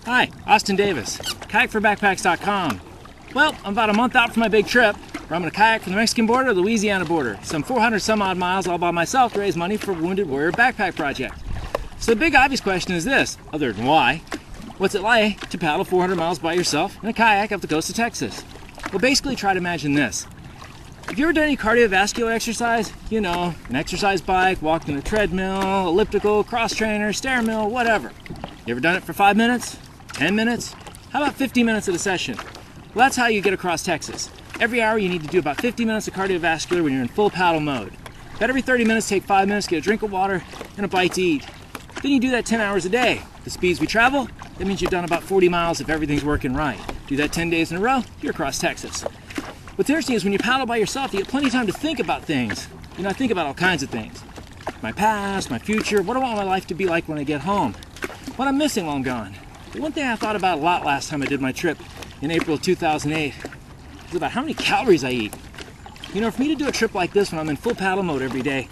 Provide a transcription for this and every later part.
Hi, Austin Davis, kayakforbackpacks.com. Well, I'm about a month out from my big trip, where I'm going to kayak from the Mexican border to the Louisiana border, some 400 some odd miles all by myself to raise money for Wounded Warrior Backpack Project. So the big obvious question is this, other than why, what's it like to paddle 400 miles by yourself in a kayak up the coast of Texas? Well, basically try to imagine this. Have you ever done any cardiovascular exercise? You know, an exercise bike, walked on a treadmill, elliptical, cross trainer, stair mill, whatever. You ever done it for 5 minutes? 10 minutes? How about 50 minutes at a session? Well, that's how you get across Texas. Every hour you need to do about 50 minutes of cardiovascular when you're in full paddle mode. About every 30 minutes, take 5 minutes, get a drink of water and a bite to eat. Then you do that 10 hours a day. The speeds we travel, that means you've done about 40 miles if everything's working right. Do that 10 days in a row, you're across Texas. What's interesting is when you paddle by yourself, you get plenty of time to think about things. You know, I think about all kinds of things. My past, my future, what do I want my life to be like when I get home? What I'm missing while I'm gone. The one thing I thought about a lot last time I did my trip in April of 2008 was about how many calories I eat. You know, for me to do a trip like this when I'm in full paddle mode every day,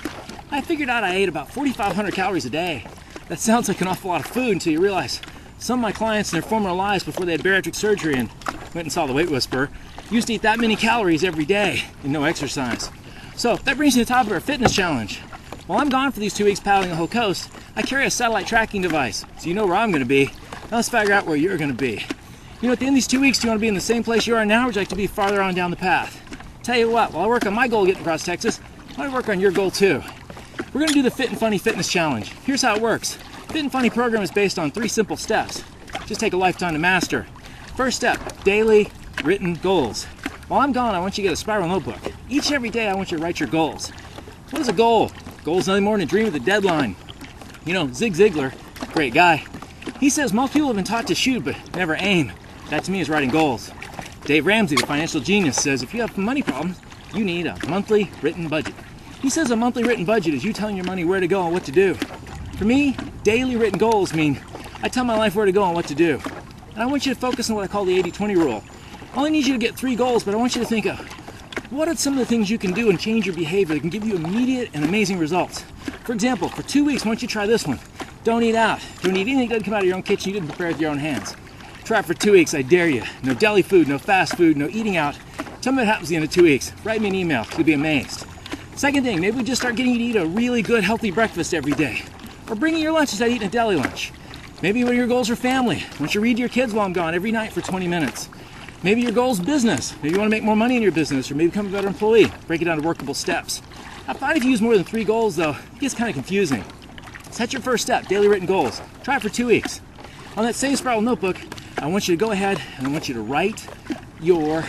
I figured out I ate about 4,500 calories a day. That sounds like an awful lot of food until you realize some of my clients in their former lives before they had bariatric surgery and went and saw the Weight Whisperer used to eat that many calories every day and no exercise. So that brings me to the top of our fitness challenge. While I'm gone for these 2 weeks paddling the whole coast, I carry a satellite tracking device, so you know where I'm going to be. Now let's figure out where you're going to be. You know, at the end of these 2 weeks, do you want to be in the same place you are now, or would you like to be farther on down the path? Tell you what, while I work on my goal of getting across Texas, I want to work on your goal too. We're going to do the Fit and Funny Fitness Challenge. Here's how it works. Fit and Funny program is based on 3 simple steps. Just take a lifetime to master. First step, daily written goals. While I'm gone, I want you to get a spiral notebook. Each and every day, I want you to write your goals. What is a goal? A goal is nothing more than a dream with a deadline. You know, Zig Ziglar, great guy, he says most people have been taught to shoot but never aim. That to me is writing goals. Dave Ramsey, the financial genius, says if you have money problems, you need a monthly written budget. He says a monthly written budget is you telling your money where to go and what to do. For me, daily written goals mean I tell my life where to go and what to do. And I want you to focus on what I call the 80-20 rule. I only need you to get 3 goals, but I want you to think of what are some of the things you can do and change your behavior that can give you immediate and amazing results. For example, for 2 weeks, I want you to try this one. Don't eat out. Don't eat anything that doesn't come out of your own kitchen you didn't prepare with your own hands. Try it for 2 weeks, I dare you. No deli food, no fast food, no eating out. Tell me what happens at the end of 2 weeks. Write me an email, you'll be amazed. Second thing, maybe we just start getting you to eat a really good, healthy breakfast every day. Or bringing your lunch instead of eating a deli lunch. Maybe one of your goals are family. I want you to read to your kids while I'm gone every night for 20 minutes. Maybe your goal is business. Maybe you want to make more money in your business or maybe become a better employee. Break it down to workable steps. I find if you use more than 3 goals though, it gets kind of confusing. Set your first step, daily written goals. Try it for 2 weeks. On that same spiral notebook, I want you to go ahead and I want you to write your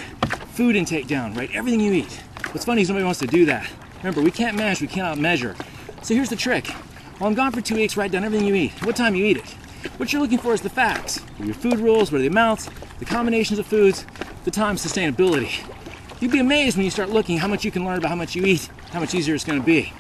food intake down. Write everything you eat. What's funny is nobody wants to do that. Remember, we can't manage, we cannot measure. So here's the trick. While I'm gone for 2 weeks, write down everything you eat, what time you eat it. What you're looking for is the facts. What are your food rules, what are the amounts, the combinations of foods, the time sustainability. You'd be amazed when you start looking how much you can learn about how much you eat, how much easier it's going to be.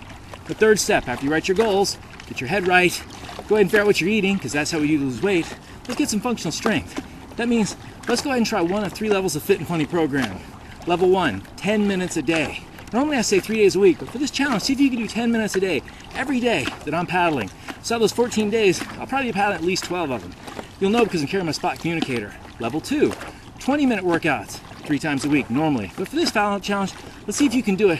The third step, after you write your goals, get your head right, go ahead and figure out what you're eating, because that's how you lose weight. Let's get some functional strength. That means let's go ahead and try one of 3 levels of Fit and Funny program. Level 1, 10 minutes a day. Normally I say 3 days a week, but for this challenge, see if you can do 10 minutes a day, every day that I'm paddling. So out of those 14 days, I'll probably be paddling at least 12 of them. You'll know because I'm carrying my spot communicator. Level 2, 20-minute workouts, 3 times a week normally. But for this challenge, let's see if you can do it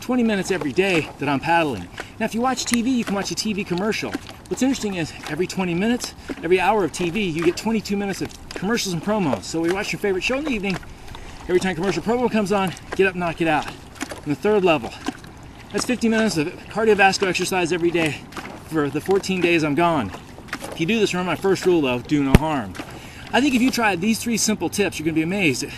20 minutes every day that I'm paddling. Now if you watch TV, you can watch a TV commercial. What's interesting is every 20 minutes, every hour of TV, you get 22 minutes of commercials and promos. So when you watch your favorite show in the evening, every time commercial promo comes on, get up, knock it out. And the third level, that's 50 minutes of cardiovascular exercise every day for the 14 days I'm gone. If you do this, remember my first rule though, do no harm. I think if you try these 3 simple tips, you're going to be amazed at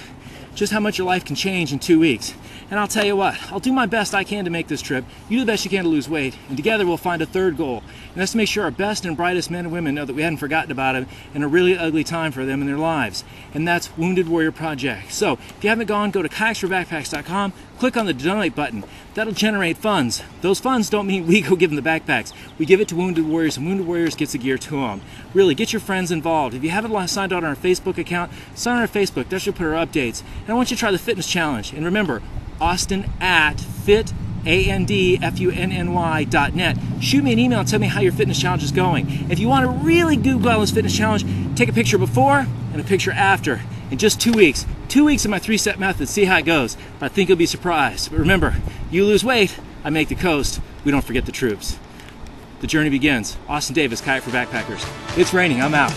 just how much your life can change in 2 weeks. And I'll tell you what, I'll do my best I can to make this trip. You do the best you can to lose weight. And together we'll find a third goal. And that's to make sure our best and brightest men and women know that we hadn't forgotten about them in a really ugly time for them in their lives. And that's Wounded Warrior Project. So if you haven't gone, go to kayakforbackpacks.com, click on the donate button. That'll generate funds. Those funds don't mean we go give them the backpacks. We give it to Wounded Warriors, and Wounded Warriors gets the gear to them. Really, get your friends involved. If you haven't signed on our Facebook account, sign on our Facebook. That's where we put our updates. And I want you to try the fitness challenge. And remember, Austin at Fit ANDFUNNY.net. Shoot me an email and tell me how your fitness challenge is going. If you want a really good wellness fitness challenge, take a picture before and a picture after in just 2 weeks. 2 weeks of my 3-step method, see how it goes. I think you'll be surprised. But remember, you lose weight, I make the coast. We don't forget the troops. The journey begins. Austin Davis, Kayak for Backpackers. It's raining, I'm out.